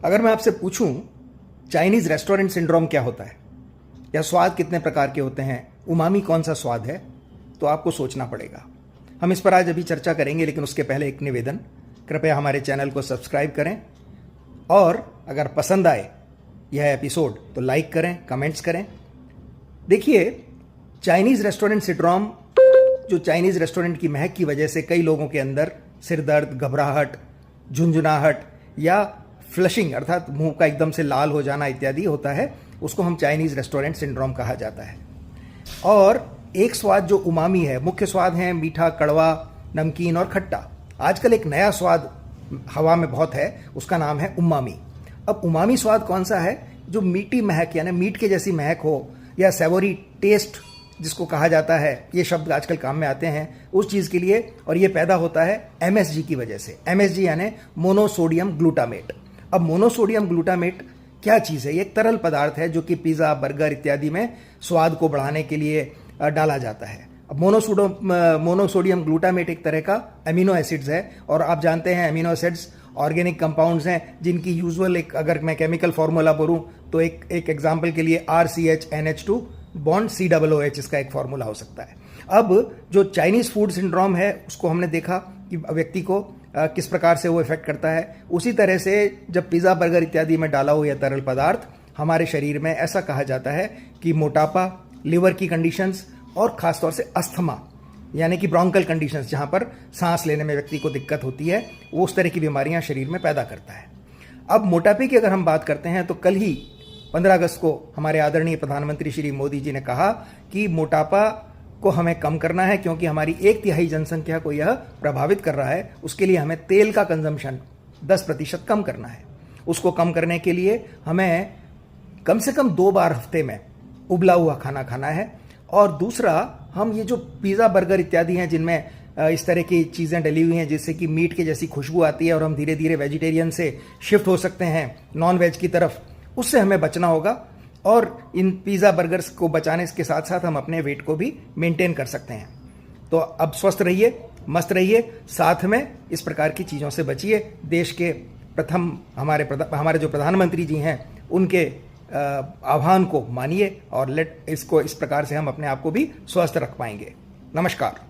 अगर मैं आपसे पूछूं चाइनीज रेस्टोरेंट सिंड्रोम क्या होता है या स्वाद कितने प्रकार के होते हैं, उमामी कौन सा स्वाद है, तो आपको सोचना पड़ेगा। हम इस पर आज अभी चर्चा करेंगे, लेकिन उसके पहले एक निवेदन, कृपया हमारे चैनल को सब्सक्राइब करें और अगर पसंद आए यह एपिसोड तो लाइक करें, कमेंट्स करें। देखिए, चाइनीज रेस्टोरेंट सिंड्रोम, जो चाइनीज रेस्टोरेंट की महक की वजह से कई लोगों के अंदर सिर दर्द, घबराहट, झुंझुनाहट या फ्लशिंग अर्थात मुंह का एकदम से लाल हो जाना इत्यादि होता है, उसको हम चाइनीज रेस्टोरेंट सिंड्रोम कहा जाता है। और एक स्वाद जो उमामी है, मुख्य स्वाद हैं मीठा, कड़वा, नमकीन और खट्टा। आजकल एक नया स्वाद हवा में बहुत है, उसका नाम है उमामी। अब उमामी स्वाद कौन सा है? जो मीठी महक यानी मीट के जैसी महक हो या सेवोरी टेस्ट जिसको कहा जाता है, ये शब्द आजकल काम में आते हैं उस चीज़ के लिए, और ये पैदा होता है एमएसजी की वजह से। एमएसजी यानी मोनोसोडियम ग्लूटामेट। अब मोनोसोडियम ग्लूटामेट क्या चीज़ है? ये एक तरल पदार्थ है जो कि पिज़्ज़ा, बर्गर इत्यादि में स्वाद को बढ़ाने के लिए डाला जाता है। अब मोनोसोडियम ग्लूटामेट एक तरह का अमीनो एसिड्स है, और आप जानते हैं अमीनो एसिड्स ऑर्गेनिक कंपाउंड्स हैं जिनकी यूजुअल अगर मैं केमिकल फार्मूला बोलूं तो एक एग्जांपल के लिए RCHNH2 बॉन्ड COOH इसका एक फार्मूला हो सकता है। अब जो चाइनीज फूड सिंड्रोम है उसको हमने देखा कि व्यक्ति को किस प्रकार से वो इफेक्ट करता है। उसी तरह से जब पिज़्ज़ा, बर्गर इत्यादि में डाला हुआ यह तरल पदार्थ हमारे शरीर में, ऐसा कहा जाता है कि मोटापा, लिवर की कंडीशंस और खासतौर से अस्थमा यानी कि ब्रोंकल कंडीशंस, जहां पर सांस लेने में व्यक्ति को दिक्कत होती है, वो उस तरह की बीमारियां शरीर में पैदा करता है। अब मोटापे की अगर हम बात करते हैं तो कल ही 15 अगस्त को हमारे आदरणीय प्रधानमंत्री श्री मोदी जी ने कहा कि मोटापा को हमें कम करना है, क्योंकि हमारी 1/3 जनसंख्या को यह प्रभावित कर रहा है। उसके लिए हमें तेल का कंजम्पशन 10% कम करना है। उसको कम करने के लिए हमें कम से कम 2 बार हफ्ते में उबला हुआ खाना खाना है। और दूसरा, हम ये जो पिज़्ज़ा, बर्गर इत्यादि हैं जिनमें इस तरह की चीज़ें डली हुई हैं जिससे कि मीट के जैसी खुशबू आती है और हम धीरे धीरे वेजिटेरियन से शिफ्ट हो सकते हैं नॉन वेज की तरफ, उससे हमें बचना होगा। और इन पिज़्ज़ा, बर्गर्स को बचाने के साथ साथ हम अपने वेट को भी मेंटेन कर सकते हैं। तो अब स्वस्थ रहिए, मस्त रहिए, साथ में इस प्रकार की चीज़ों से बचिए। देश के प्रथम हमारे जो प्रधानमंत्री जी हैं उनके आह्वान को मानिए और इस प्रकार से हम अपने आप को भी स्वस्थ रख पाएंगे। नमस्कार।